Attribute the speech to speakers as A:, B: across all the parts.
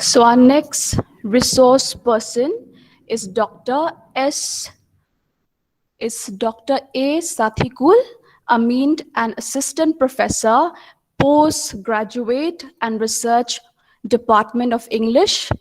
A: So our next resource person is Dr. A. Sathikul Amin, an assistant professor, postgraduate and research department of English,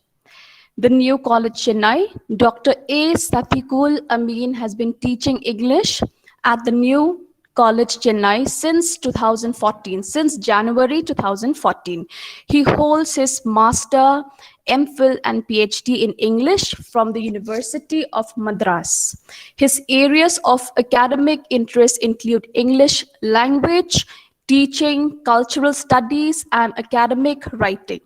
A: the New College Chennai. Dr. A. Sathikul Amin has been teaching English at the New College Chennai since 2014, since January 2014. He holds his master, MPhil and PhD in English from the University of Madras. His areas of academic interest include English language, teaching, cultural studies, and academic writing.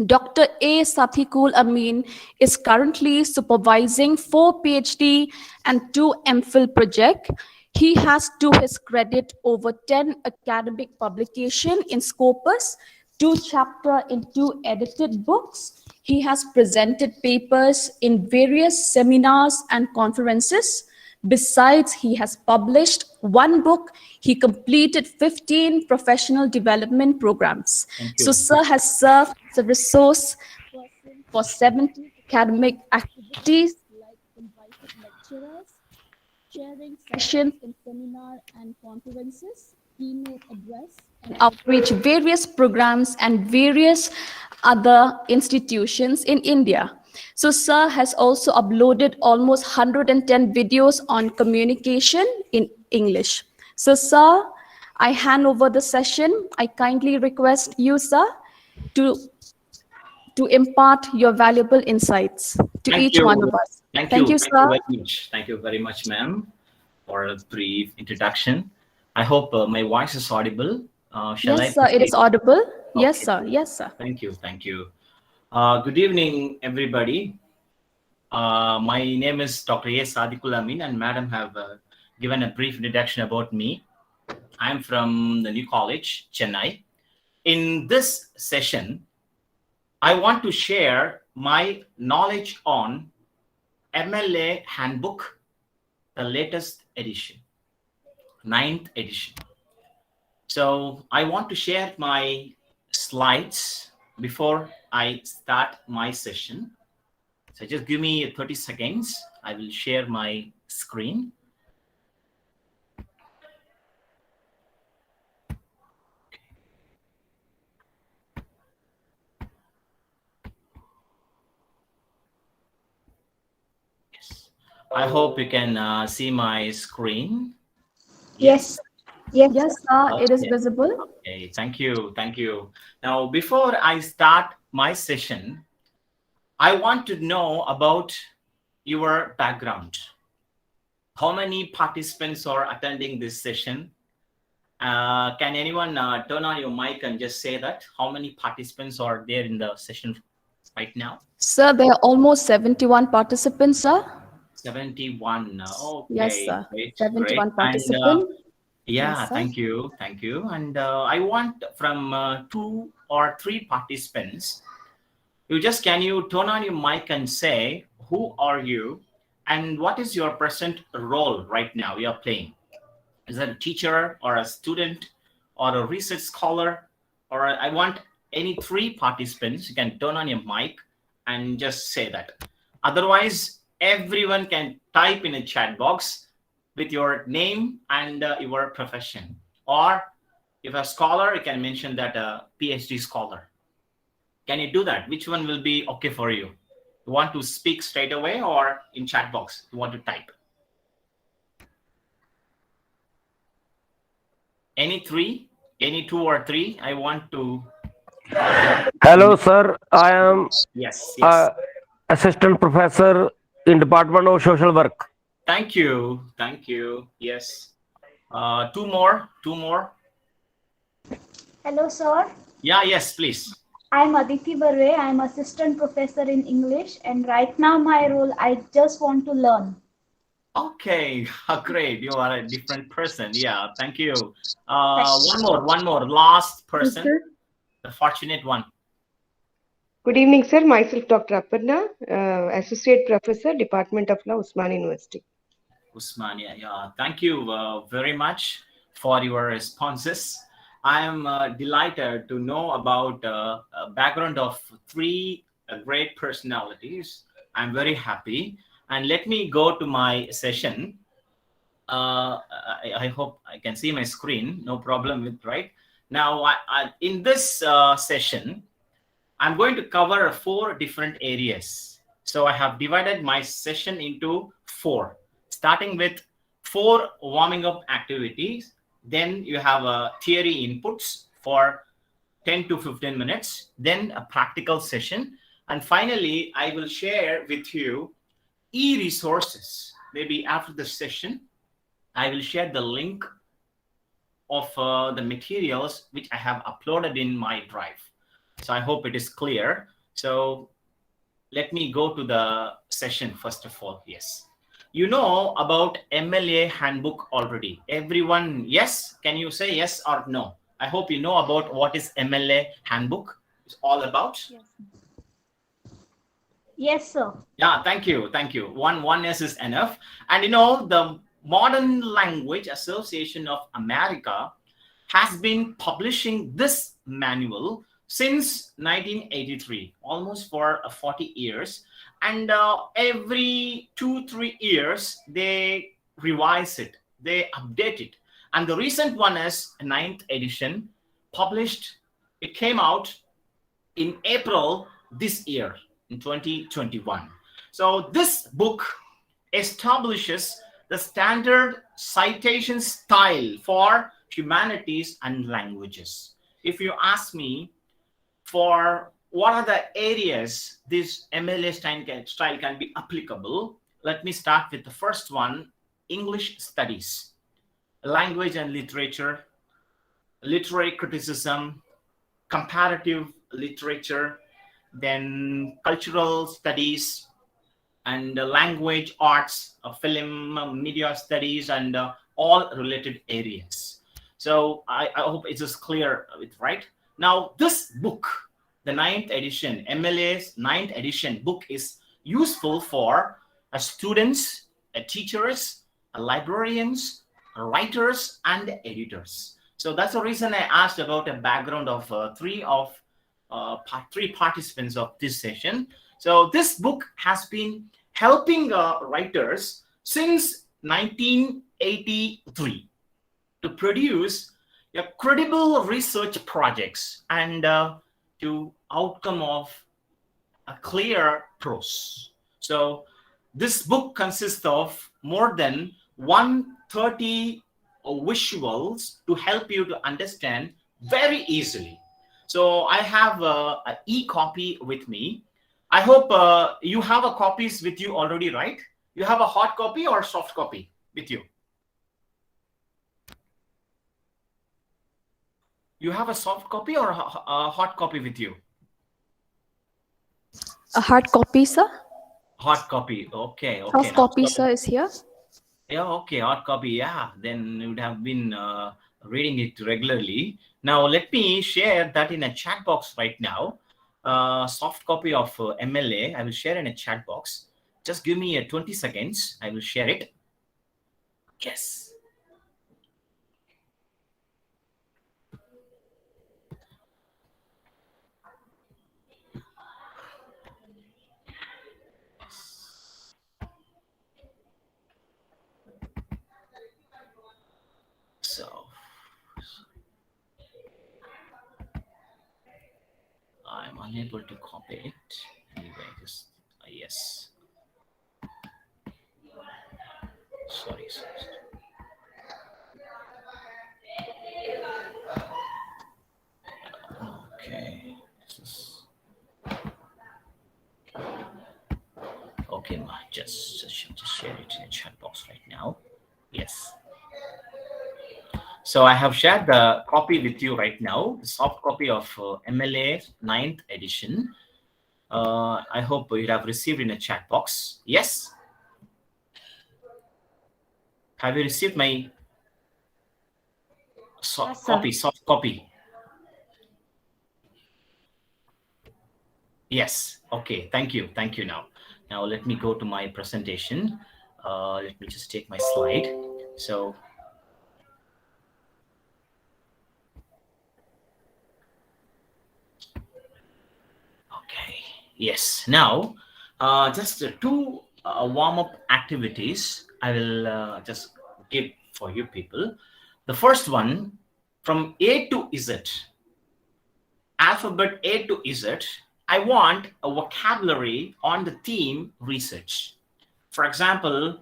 A: Dr. A. Sathikul Amin is currently supervising 4 PhD and 2 MPhil projects. He has to his credit over 10 academic publications in Scopus, 2 chapters in 2 edited books. He has presented papers in various seminars and conferences. Besides, he has published 1 book. He completed 15 professional development programs. So, sir has served as a resource person for 70 academic activities like invited lecturers, chairing sessions in seminar and conferences, keynote address, and outreach various programs and various other institutions in India. So sir has also uploaded almost 110 videos on communication in English. So sir, I hand over the session. I kindly request you, sir, to impart your valuable insights to each one of us. Thank you, sir.
B: Thank you very much. Thank you very much, ma'am, for a brief introduction. I hope my voice is audible.
A: Yes, sir, it is audible.
B: Okay.
A: Yes, sir. Yes, sir.
B: Thank you. Thank you. Good evening, everybody. My name is Dr. A. Sadikul Amin, and madam have given a brief introduction about me. I'm from the New College, Chennai. In this session, I want to share my knowledge on MLA Handbook, the latest edition, 9th edition. So I want to share my slides before I start my session. So just give me 30 seconds. I will share my screen. Yes. I hope you can see my screen.
A: Yes. Yes, sir. Okay. It is visible.
B: Okay. Thank you. Thank you. Now, before I start my session, I want to know about your background. How many participants are attending this session? Can anyone turn on your mic and just say that? How many participants are there in the session right now?
A: Sir, there are almost 71 participants, sir.
B: 71. Okay.
A: Yes, sir.
B: Great,
A: 71
B: great.
A: participants.
B: Yeah,
A: yes,
B: thank you. Thank you. And I want from 2 or 3 participants, can you turn on your mic and say, who are you and what is your present role right now you're playing? Is that a teacher or a student or a research scholar? Or I want any 3 participants, you can turn on your mic and just say that. Otherwise, everyone can type in a chat box with your name and your profession. Or if a scholar, you can mention that a PhD scholar. Can you do that? Which one will be okay for you? You want to speak straight away or in chat box? You want to type? Any 3? Any 2 or 3? I want to.
C: Hello, sir. I am
B: yes.
C: assistant professor in Department of Social Work.
B: Thank you. Thank you. Yes. 2 more. 2 more.
D: Hello, sir.
B: Yeah, yes, please.
D: I'm Aditi Barre. I'm assistant professor in English, and right now my role, I just want to learn.
B: Okay, great. You are a different person. Yeah, thank you. One more. Last person, the fortunate one.
E: Good evening, sir. Myself, Dr. Aparna, associate professor, Department of Law, Usmania University.
B: Usmania, yeah. Thank you very much for your responses. I am delighted to know about a background of three great personalities. I'm very happy. And let me go to my session. I hope I can see my screen. No problem with right. Now, in this session, I'm going to cover four different areas. So I have divided my session into four, starting with four warming up activities. Then you have a theory inputs for 10 to 15 minutes, then a practical session. And finally, I will share with you e-resources. Maybe after the session, I will share the link of the materials which I have uploaded in my drive. So I hope it is clear. So let me go to the session first of all. Yes. You know about MLA handbook already. Everyone, yes? Can you say yes or no? I hope you know about what is MLA handbook is all about.
D: Yes. Yes, sir.
B: Yeah, thank you. Thank you. One yes is enough. And you know, the Modern Language Association of America has been publishing this manual since 1983, almost for 40 years. And every 2-3 years, they revise it, they update it. And the recent one is 9th edition, published. It came out in April this year, in 2021. So this book establishes the standard citation style for humanities and languages. If you ask me for what are the areas this MLA style can be applicable, let me start with the first one, English studies, language and literature, literary criticism, comparative literature, then cultural studies, and language arts, film, media studies, and all related areas. So I hope it is clear, right? Now, this book, the 9th edition, MLA's 9th edition book, is useful for students, teachers, librarians, writers, and editors. So that's the reason I asked about a background of three participants of this session. So this book has been helping writers since 1983 to produce credible research projects and to outcome of a clear prose. So this book consists of more than 130 visuals to help you to understand very easily. So I have an e-copy with me. I hope you have a copies with you already, right? You have a hard copy or soft copy with you? You have a soft copy or a hard copy with you?
A: A hard copy, sir.
B: Hard copy. Okay.
A: Soft copy, sir, is here.
B: Yeah, okay, hard copy. Yeah, then you would have been reading it regularly. Now, let me share that in a chat box right now. Soft copy of MLA, I will share in a chat box. Just give me 20 seconds. I will share it. Yes. So I'm unable to copy it. Anyway, just yes. Sorry. Okay. Okay, ma. Just share it in a chat box right now. Yes. So I have shared the copy with you right now, the soft copy of MLA 9th edition. I hope you have received in a chat box. Yes? Have you received my soft copy? Yes. Okay. Thank you. Now let me go to my presentation. Let me just take my slide. So Yes. Now, just two warm-up activities I will just give for you people. The first one, from A to Z, alphabet A to Z, I want a vocabulary on the theme research. For example,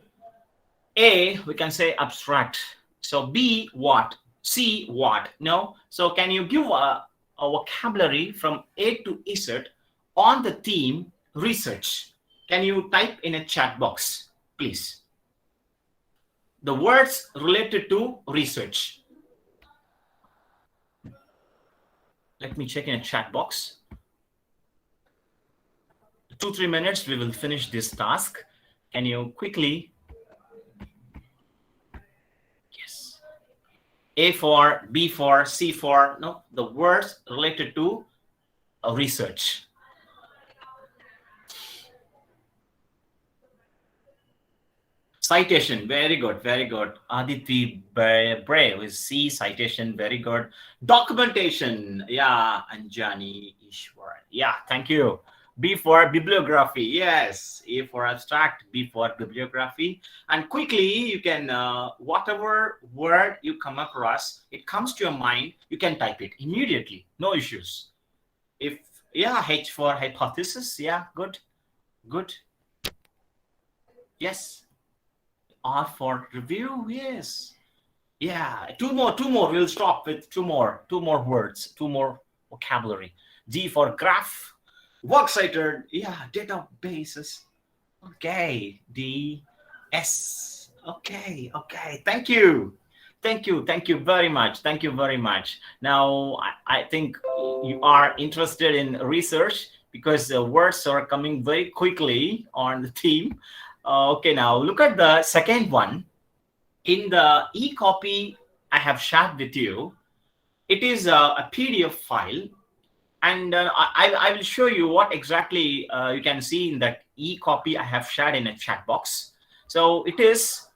B: A, we can say abstract. So B, what? C, what? No? So can you give a vocabulary from A to Z on the theme research? Can you type in a chat box, please? The words related to research. Let me check in a chat box. 2-3 minutes, we will finish this task. Can you quickly? Yes. A for, B for, C for, no, the words related to research. Citation, very good, very good. Aditi Brave is C, citation, very good. Documentation, yeah, Anjani Ishwar, yeah, thank you. B for bibliography, yes. A for abstract, B for bibliography. And quickly, you can, whatever word you come across, it comes to your mind, you can type it immediately, no issues. If, yeah, H for hypothesis, yeah, good, good. Yes. R for review, yes. Yeah, two more. We'll stop with two more words, two more vocabulary. G for graph, works cited, yeah, databases. Okay, D, S. Okay. Thank you very much. Now, I think you are interested in research because the words are coming very quickly on the theme. Okay, now look at the second one. In the e-copy I have shared with you, it is a PDF file, and I will show you what exactly you can see in that e-copy I have shared in a chat box. So it is,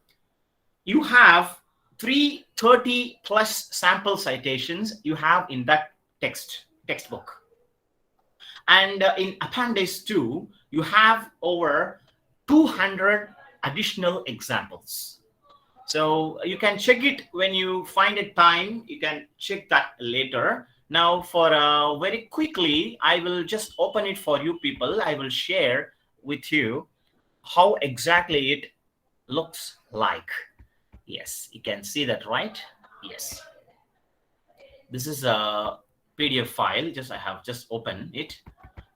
B: you have 330 plus sample citations you have in that textbook. And in Appendix 2, you have over 200 additional examples. So you can check it when you find a time. You can check that later. Now, for very quickly, I will just open it for you people. I will share with you how exactly it looks like. Yes, you can see that, right? Yes. This is a PDF file. I have just opened it.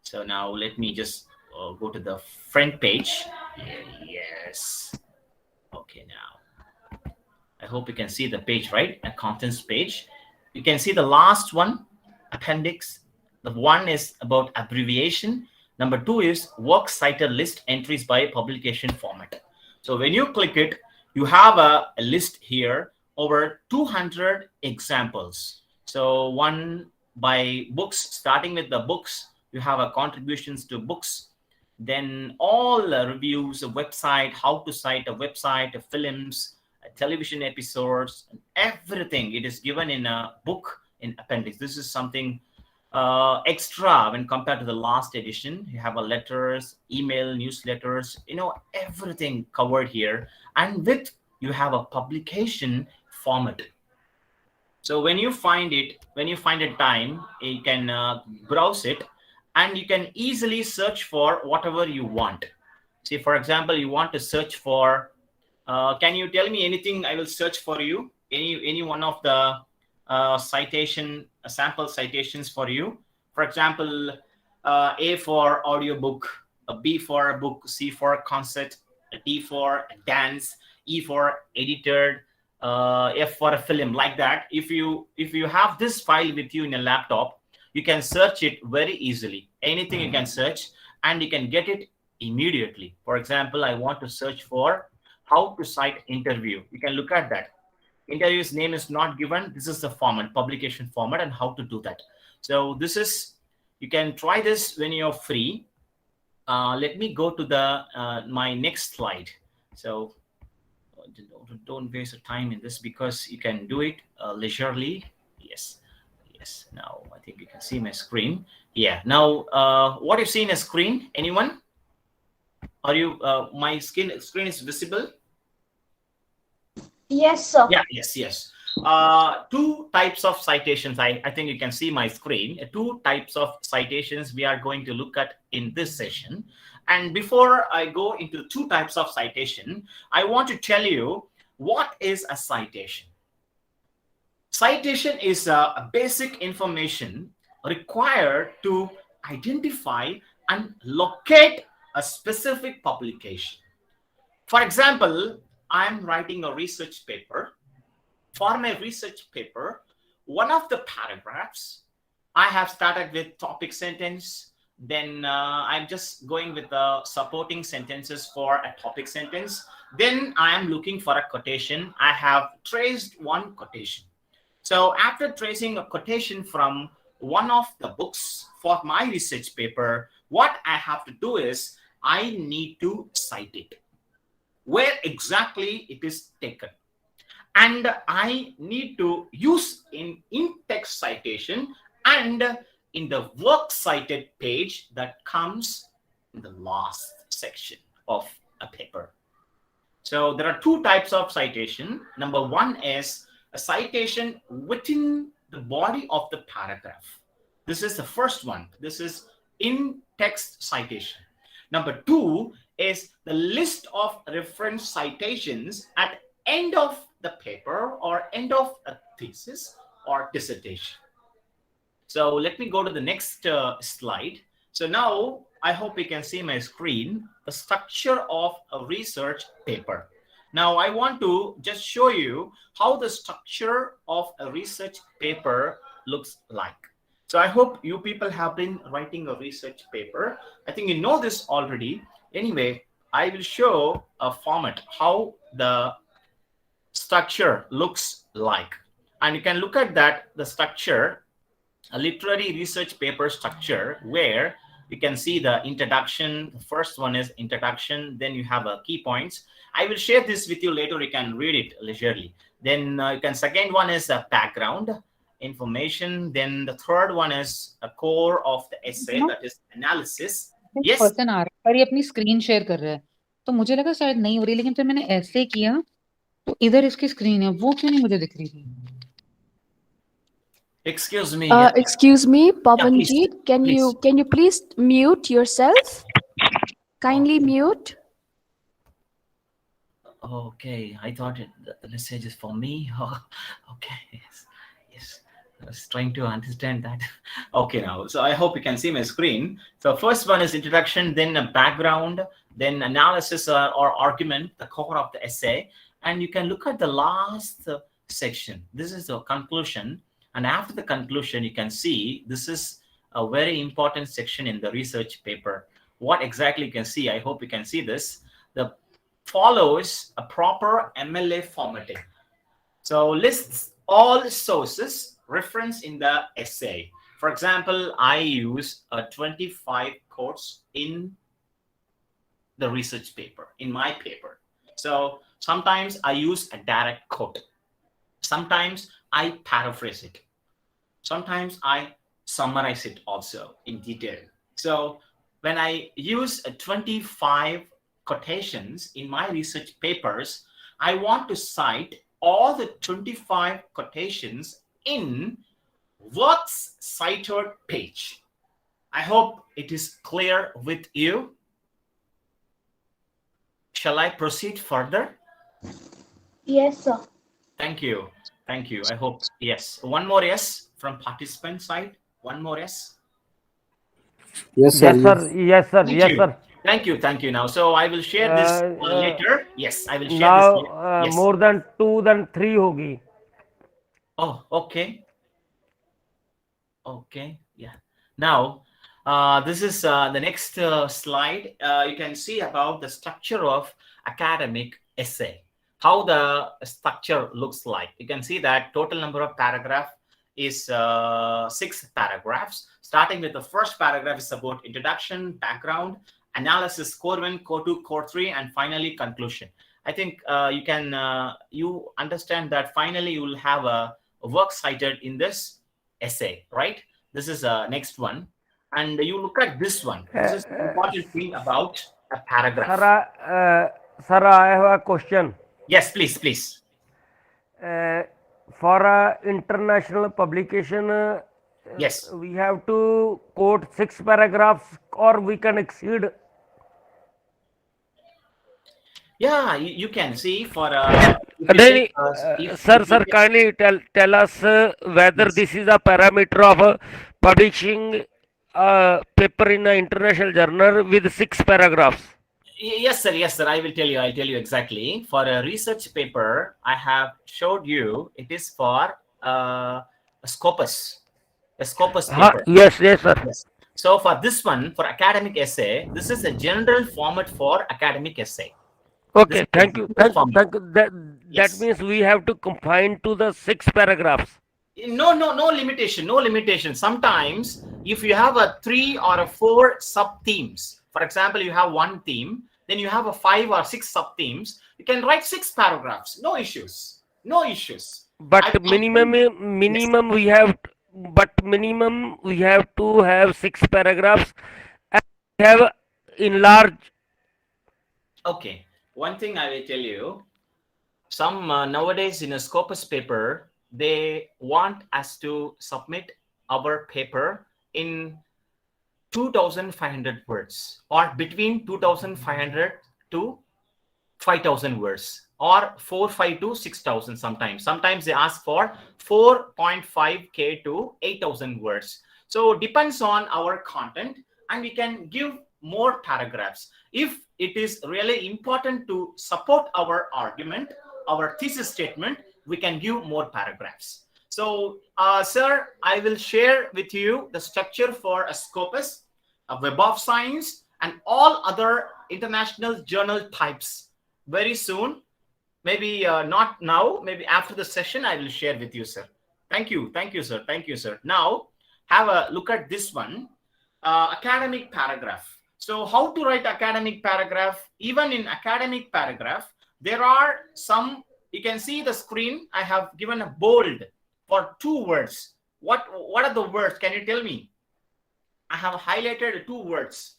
B: So now let me just go to the front page. Yes. Okay, now I hope you can see the page, right? A contents page. You can see the last one, appendix. The one is about abbreviation. Number 2 is work cited list entries by publication format. So when you click it, you have a list here over 200 examples. So one by books, starting with the books, you have a contributions to books. Then all reviews, a website, how to cite a website, films, television episodes, and everything. It is given in a book in appendix. This is something extra when compared to the last edition. You have a letters, email, newsletters, everything covered here. And with, you have a publication format. So when you find a time, you can browse it, and you can easily search for whatever you want. See, for example, you want to search for, can you tell me anything? I will search for you. Any one of the sample citations for you. For example, A for audiobook, B for book, C for concert, D for dance, E for edited, F for a film, like that. If you have this file with you in a laptop, you can search it very easily. Anything you can search, and you can get it immediately. For example, I want to search for how to cite interview. You can look at that. Interview's name is not given. This is the format, publication format, and how to do that. So this is, you can try this when you're free. Let me go to the my next slide. So don't waste your time in this, because you can do it leisurely. Yes. Now I think you can see my screen. Yeah. Now, what you see in a screen? Anyone? Are you? My screen is visible.
D: Yes, sir.
B: Yeah. Yes. Yes. Two types of citations. I think you can see my screen. Two types of citations we are going to look at in this session. And before I go into two types of citation, I want to tell you what is a citation. Citation is a basic information required to identify and locate a specific publication. For example, I'm writing a research paper. For my research paper, one of the paragraphs, I have started with topic sentence. Then I'm just going with the supporting sentences for a topic sentence. Then I am looking for a quotation. I have traced one quotation. So after tracing a quotation from one of the books for my research paper, what I have to do is I need to cite it, where exactly it is taken. And I need to use in-text citation and in the works cited page that comes in the last section of a paper. So there are two types of citation. Number one is a citation within the body of the paragraph. This is the first one. This is in-text citation. Number two is the list of reference citations at end of the paper or end of a thesis or dissertation. So let me go to the next slide. So now I hope you can see my screen, the structure of a research paper. Now I want to just show you how the structure of a research paper looks like. So I hope you people have been writing a research paper. I think you know this already. Anyway, I will show a format, how the structure looks like. And you can look at that, the structure, a literary research paper structure, where you can see the introduction. The first one is introduction. Then you have a key points. I will share this with you later. You can read it leisurely. Then you can, second one is a background information. Then the third one is a core of the essay, that is analysis. Yes.
F: Person आ रहा है पर ये अपनी screen share कर रहा है, तो मुझे लगा शायद नहीं हो रही, लेकिन फिर मैंने ऐसे किया तो इधर इसकी स्क्रीन है, वो क्यों नहीं मुझे दिख रही थी?
B: Excuse me.
A: Excuse me,
B: please,
A: Pavanjit, can you please mute yourself? Kindly mute.
B: Okay, I thought the message is for me. Oh, okay, yes. I was trying to understand that. Okay, now, so I hope you can see my screen. So first one is introduction, then a background, then analysis or argument, the core of the essay. And you can look at the last section. This is the conclusion. And after the conclusion, you can see this is a very important section in the research paper. What exactly you can see, I hope you can see this. The follows a proper MLA formatting. So lists all sources referenced in the essay. For example, I use 25 quotes in the research paper, in my paper. So sometimes I use a direct quote. Sometimes I paraphrase it. Sometimes I summarize it also in detail. So when I use 25 quotations in my research papers, I want to cite all the 25 quotations in works cited page. I hope it is clear with you. Shall I proceed further?
D: Yes, sir.
B: Thank you. Thank you. I hope, yes. One more yes from participant side. One more yes.
C: Yes, sir. Yes, sir.
B: Thank
C: Yes,
B: you.
C: sir.
B: Thank you. Thank you. Now, so I will share this later. Yes, I will share
C: Now,
B: this later. Yes.
C: more than 2 than 3 होगी.
B: Oh, okay. Okay. Yeah. Now, this is the next slide. You can see about the structure of academic essay, how the structure looks like. You can see that total number of paragraph is 6 paragraphs. Starting with the first paragraph is about introduction, background, analysis, core 1, core 2, core 3, and finally conclusion. I think you understand that finally you will have a work cited in this essay, right? This is next one. and you look at this one. This is the important thing about a paragraph.
C: Sir, I have a question.
B: Yes, please, please.
C: Uh, for a international publication,
B: Yes.
C: we have to quote 6 paragraphs, or we can exceed.
B: Yeah, you can see for if you
C: Then,
B: take if
C: sir,
B: you take,
C: kindly tell us whether
B: yes.
C: this is a parameter of publishing a paper in an international journal with 6 paragraphs.
B: Yes, sir. Yes, sir. I will tell you. I'll tell you exactly. For a research paper, I have showed you. It is for a Scopus, a Scopus paper.
C: Yes, yes, sir.
B: Yes. So for this one, for academic essay, this is a general format for academic essay. This
C: Okay,
B: is a
C: thank you.
B: general format.
C: Thank you. That
B: Yes.
C: means we have to confine to the 6 paragraphs.
B: No limitation. No limitation. Sometimes, if you have a 3 or a 4 sub themes, for example, you have one theme, then you have a 5 or 6 sub themes. You can write 6 paragraphs. No issues. No issues.
C: But
B: Yes.
C: minimum we have to have 6 paragraphs, and we have enlarged.
B: Okay. One thing I will tell you. Some nowadays in a Scopus paper, they want us to submit our paper in 2,500 words, or between 2,500 to 5,000 words, or 4,500 to 6,000 sometimes. Sometimes they ask for 4.5K to 8,000 words. So depends on our content, and we can give more paragraphs. If it is really important to support our argument, our thesis statement, we can give more paragraphs. So, sir, I will share with you the structure for a Scopus, a Web of Science, and all other international journal types very soon. Maybe not now, maybe after the session, I will share with you, sir. Thank you. Thank you, sir. Thank you, sir. Now, have a look at this one, academic paragraph. So how to write academic paragraph? Even in academic paragraph, there are some, you can see the screen. I have given a bold for 2 words. What are the words? Can you tell me? I have highlighted 2 words.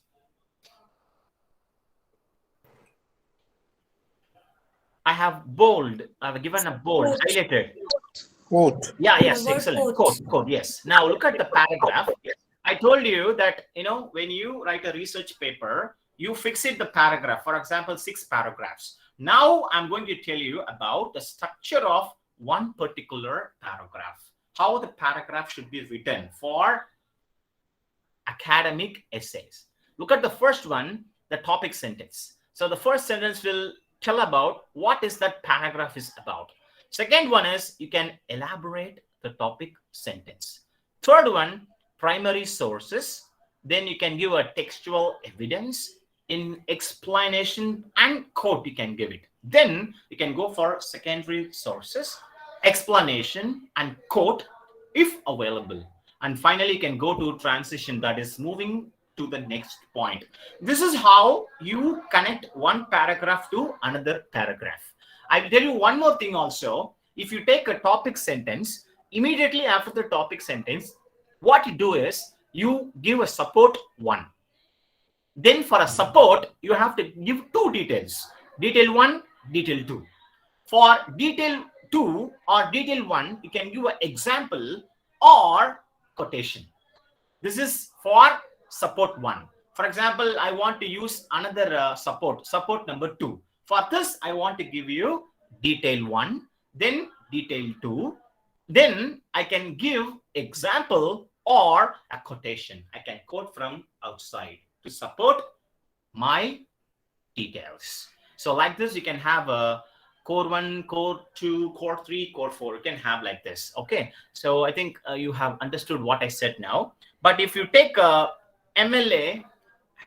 B: I have bold. I have given a bold,
G: Quote.
B: highlighted.
G: Quote.
B: Yeah, yes,
G: The word
B: excellent.
G: quote.
B: Quote, yes. Now look at the paragraph. I told you that, when you write a research paper, you fix it the paragraph. For example, 6 paragraphs. Now I'm going to tell you about the structure of one particular paragraph. How the paragraph should be written for academic essays. Look at the first one, the topic sentence. So the first sentence will tell about what is that paragraph is about. Second one is you can elaborate the topic sentence. Third one, primary sources. Then you can give a textual evidence, in explanation and quote you can give it. Then you can go for secondary sources, explanation and quote if available. And finally you can go to transition, that is moving to the next point. This is how you connect one paragraph to another paragraph. I will tell you one more thing also. If you take a topic sentence, immediately after the topic sentence, what you do is you give a support 1. Then for a support, you have to give 2 details. Detail 1, detail 2. For detail 2 or detail 1, you can give an example or quotation. This is for support 1. For example, I want to use another support number 2. For this, I want to give you detail 1, then detail 2. Then I can give example or a quotation. I can quote from outside to support my details. So like this, you can have a core 1, core 2, core 3, core 4. You can have like this. Okay. So I think you have understood what I said now. But if you take a MLA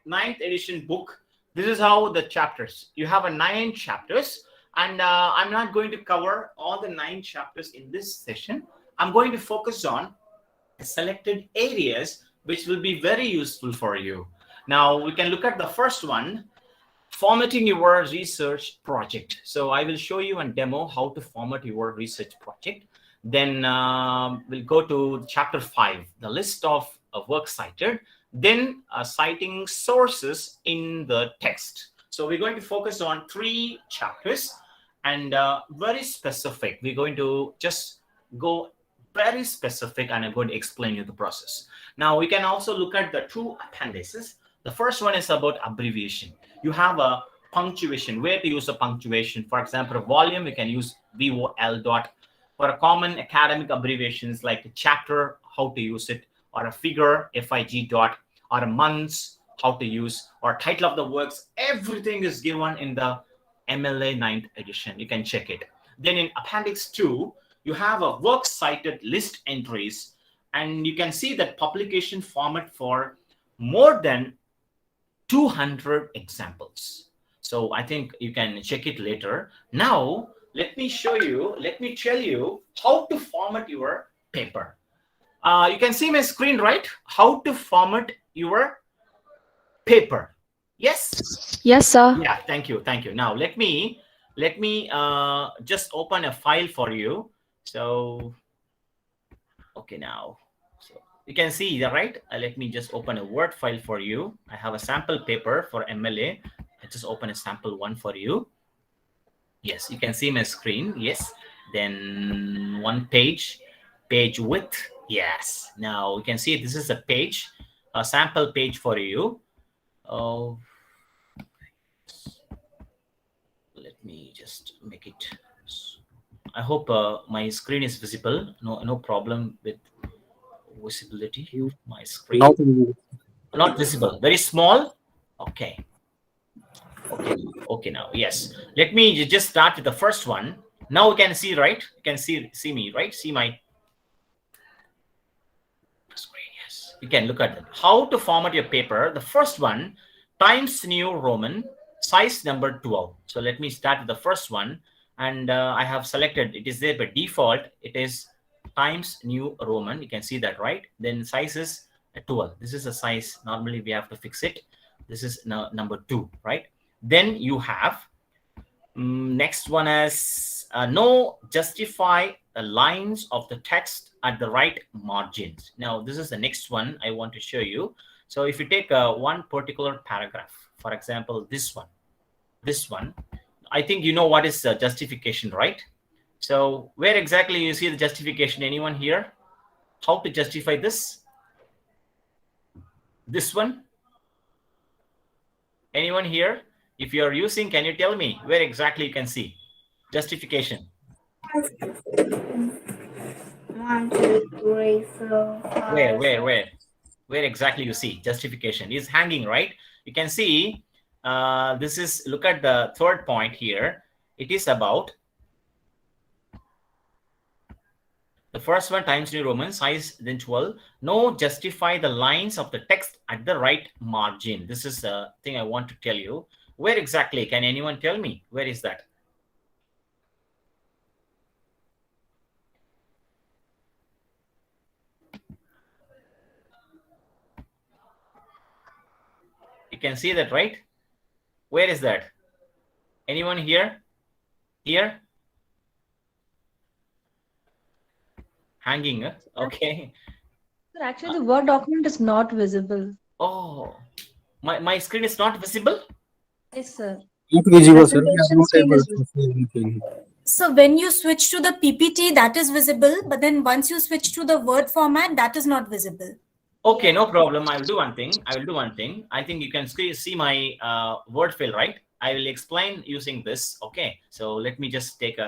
B: 9th edition book, this is how the chapters. You have a 9 chapters. And I'm not going to cover all the 9 chapters in this session. I'm going to focus on selected areas which will be very useful for you. Now we can look at the first one, formatting your research project. So I will show you a demo how to format your research project. Then we'll go to chapter 5, the list of works cited. then citing sources in the text. So we're going to focus on 3 chapters and very specific. We're going to just go very specific, and I'm going to explain you the process. Now we can also look at the 2 appendices. The first one is about abbreviation. You have a punctuation, where to use a punctuation. For example, volume, you can use VOL dot. For a common academic abbreviations like a chapter, how to use it, or a figure, FIG dot, or a months, how to use, or title of the works, everything is given in the MLA 9th edition. You can check it. Then in Appendix 2, you have a works cited list entries, and you can see that publication format for more than 200 examples. So I think you can check it later. Now, let me tell you how to format your paper. You can see my screen, right? How to format your paper. Yes?
A: Yes, sir.
B: Yeah, thank you. Now, let me just open a file for you. So, okay, now. So you can see that, right? Let me just open a Word file for you. I have a sample paper for MLA. I just open a sample one for you. Yes, you can see my screen. Yes. Then one page width. Yes. Now you can see this is a page, a sample page for you. Oh, let me just make it. I hope my screen is visible. No problem with visibility of my screen. Not visible. Very small. Okay. Okay. Now, yes. Let me just start with the first one. Now you can see, right? You can see me, right? See my screen. Yes. You can look at it. How to format your paper. The first one, Times New Roman, size number 12. So let me start with the first one. And I have selected, it is there by default. It is Times New Roman. You can see that, right? Then size is 12. This is a size. Normally we have to fix it. This is number 2, right? Then you have next one is no, justify the lines of the text at the right margins. Now this is the next one I want to show you. So if you take one particular paragraph, for example, this one, I think you know what is justification, right? So where exactly you see the justification? Anyone here? How to justify this? This one? Anyone here? If you are using, can you tell me where exactly you can see justification?
G: 1, 2, 3, 4, 5.
B: Where exactly you see justification? Is hanging, right? You can see this is, look at the third point here. It is about the first one, Times New Roman, size then 12. No, justify the lines of the text at the right margin. This is the thing I want to tell you. Where exactly? Can anyone tell me? Where is that? You can see that, right? Where is that? Anyone here? Here? Hanging, okay.
H: Sir, actually, the Word document is not visible.
B: Oh, my screen is not visible?
H: Yes, sir.
I: Not visible, sir.
H: Presentation screen is visible.
I: See anything.
G: So when you switch to the PPT, that is visible, but then once you switch to the Word format, that is not visible.
B: Okay, no problem. I will do one thing. I think you can see my Word file, right? I will explain using this. Okay, so let me just take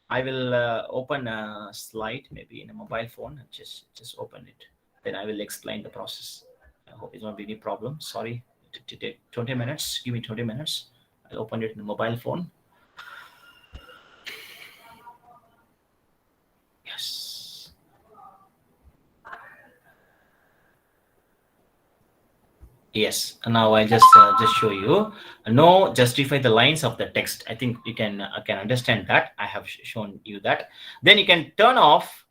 B: I will open a slide, maybe in a mobile phone, and just open it. Then I will explain the process. I hope it's not be any problem. Sorry, to take 20 minutes. Give me 20 minutes. I'll open it in the mobile phone. Yes. Yes. Now I just show you. No, justify the lines of the text. I think you can understand that. I have shown you that. Then you can turn off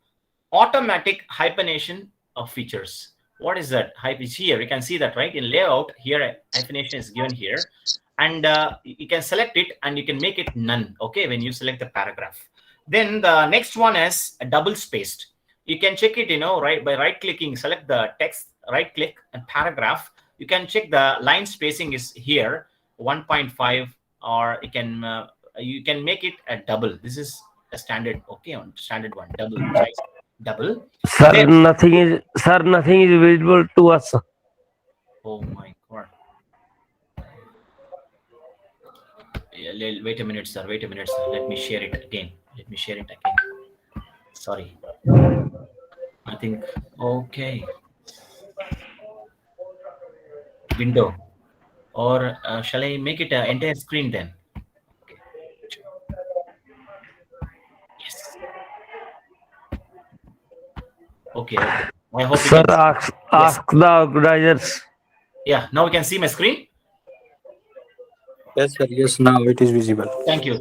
B: automatic hyphenation of features. What is that? Is here. You can see that, right? In layout here, hyphenation is given here, and you can select it and you can make it none. Okay, when you select the paragraph. Then the next one is a double spaced. You can check it, right, by right clicking, select the text right click and paragraph, you can check the line spacing is here 1.5, or you can make it a double. This is a standard, okay, on standard one, double size, double.
C: Sir,
B: Then,
C: nothing is visible to us.
B: oh my god. Wait a minute, sir. Wait a minute, sir. Let me share it again. Sorry. I think, okay. Window. Or shall I make it an entire screen then? Okay. Yes. Okay. I hope
C: Sir,
B: you can.
C: ask the organizers.
B: Yeah, now we can see my screen.
I: Yes, sir. Yes, now it is visible.
B: Thank you,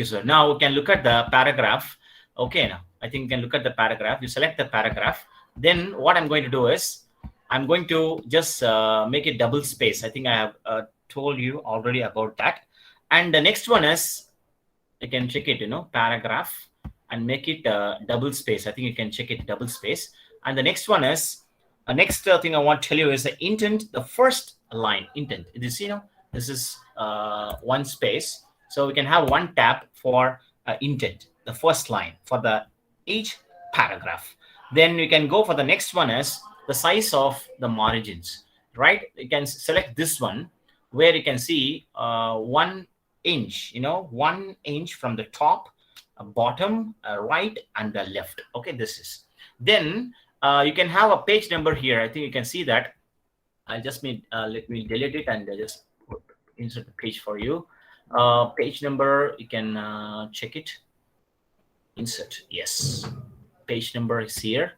B: sir. Now we can look at the paragraph. Okay, now I think we can look at the paragraph. You select the paragraph. Then what I'm going to do is I'm going to just make it double space. I think I have told you already about that. And the next one is, you can check it, paragraph, and make it double space. I think you can check it double space. And the next one is, next thing I want to tell you is the intent, the first line, intent. This, this is one space. So we can have one tab for intent, the first line for each paragraph. Then we can go for the next one as the size of the margins, right? You can select this one where you can see 1 inch, 1 inch from the top, bottom, right, and the left. Okay, this is. Then you can have a page number here. I think you can see that. I'll just let me delete it and just insert the page for you. Page number, you can check it. Insert, yes. Page number is here.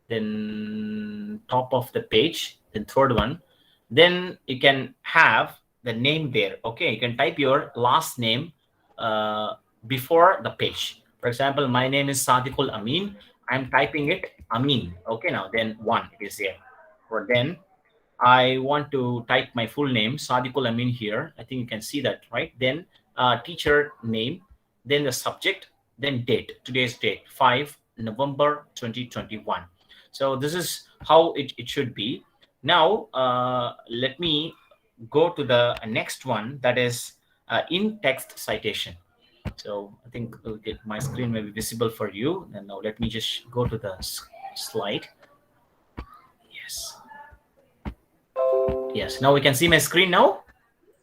B: Then top of the page, then third one. Then you can have the name there. Okay, you can type your last name before the page. For example, my name is Sadiqul Amin. I'm typing it Amin. Okay, now then 1 it is here. Or then I want to type my full name, Sadiqul Amin, here. I think you can see that, right? Then teacher name, then the subject, then date, today's date, 5 November 2021. So this is how it should be. Now, let me go to the next one, that is in-text citation. So I think my screen may be visible for you. And now let me just go to the slide. Yes. Yes, now we can see my screen now.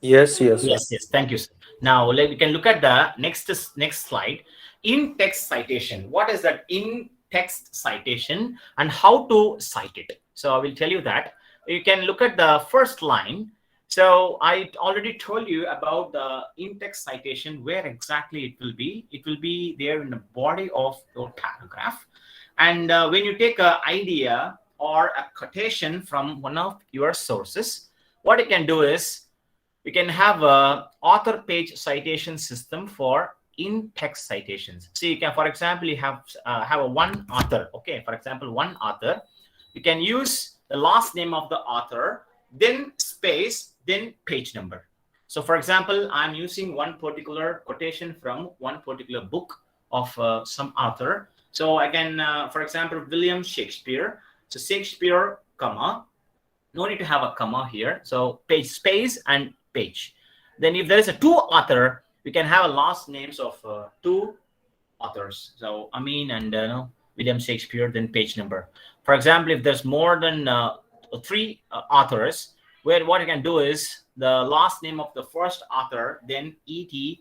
I: Yes.
B: Yes. Thank you, sir. Now we can look at the next slide. In-text citation. What is that in-text citation and how to cite it? So I will tell you that. You can look at the first line. So I already told you about the in-text citation, where exactly it will be. It will be there in the body of your paragraph. And when you take an idea or a quotation from one of your sources, what you can do is you can have a author page citation system for in-text citations. So you can, for example, you have a one author. Okay, for example, one author. You can use the last name of the author, then space, then page number. So for example, I'm using one particular quotation from one particular book of some author. So I can, for example, William Shakespeare. So Shakespeare, comma, no need to have a comma here. So page, space, and page. Then if there is a two author, we can have a last names of two authors. So Amin and William Shakespeare, then page number. For example, if there's more than 3 authors, where what you can do is the last name of the first author, then ETAL.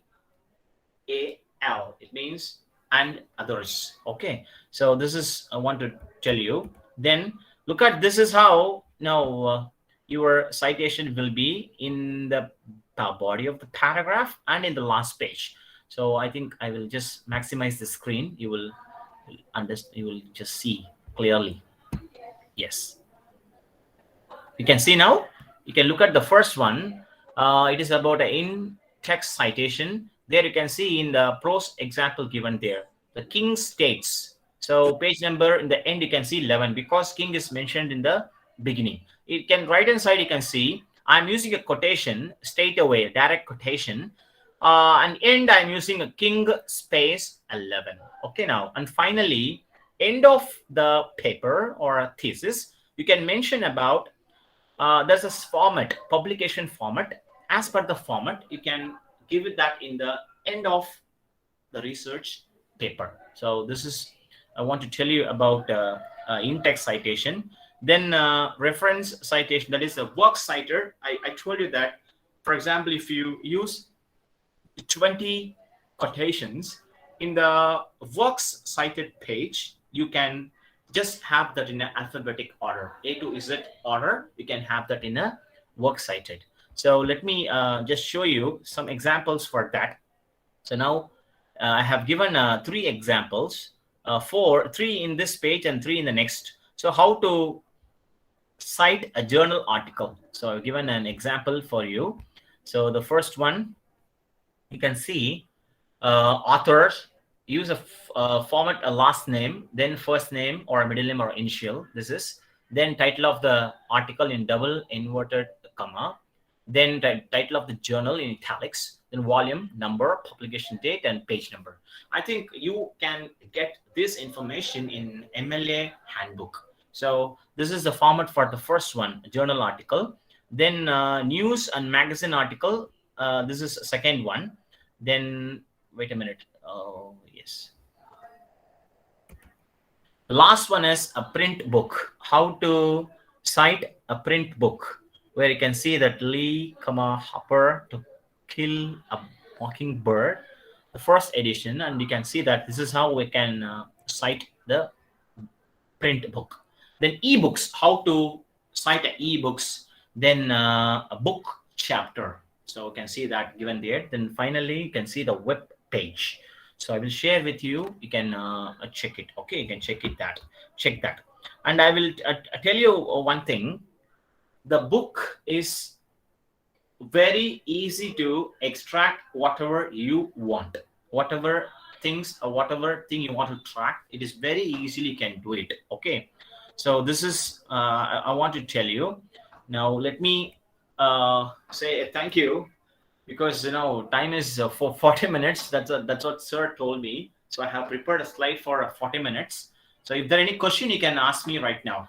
B: It means and others. Okay. So this is I want to tell you. Then look at, this is how now your citation will be in the body of the paragraph and in the last page. So I think I will just maximize the screen. You will understand. You will just see clearly. Yes. You can see now. You can look at the first one. It is about an in-text citation. There you can see in the prose example given there, the king states. So page number in the end, you can see 11 because king is mentioned in the beginning. It can right hand side, you can see I'm using a quotation straight away, direct quotation. And end, I'm using a king space 11. Okay, now, and finally, end of the paper or a thesis, you can mention about there's a format, publication format. As per the format, you can give it that in the end of the research paper. So this is, I want to tell you about in-text citation. Then reference citation, that is a work citer. I told you that, for example, if you use 20 quotations in the works cited page, you can just have that in an alphabetic order, A to Z order. You can have that in a works cited. So let me just show you some examples for that. So now I have given 3 examples, 3 in this page and 3 in the next. So how to cite a journal article. So I've given an example for you. So the first one, you can see authors use a format, a last name, then first name or a middle name or initial. This is then title of the article in double inverted comma, then title of the journal in italics, then volume, number, publication date, and page number. I think you can get this information in MLA handbook. So this is the format for the first one, journal article. Then news and magazine article. This is second one. Then wait a minute. Oh yes. The last one is a print book. How to cite a print book, where you can see that Lee, Hopper to kill a mockingbird, the first edition, and you can see that this is how we can cite the print book. Then ebooks, how to cite ebooks, then a book chapter. So you can see that given there. Then finally, you can see the web page. So I will share with you. You can check it. Okay, you can check that. And I will tell you one thing. The book is very easy to extract whatever you want, whatever things or whatever thing you want to track. It is very easily you can do it. Okay, so this is I want to tell you. Now let me say thank you, because time is for 40 minutes. That's what sir told me. So I have prepared a slide for 40 minutes. So if there are any question, you can ask me right now.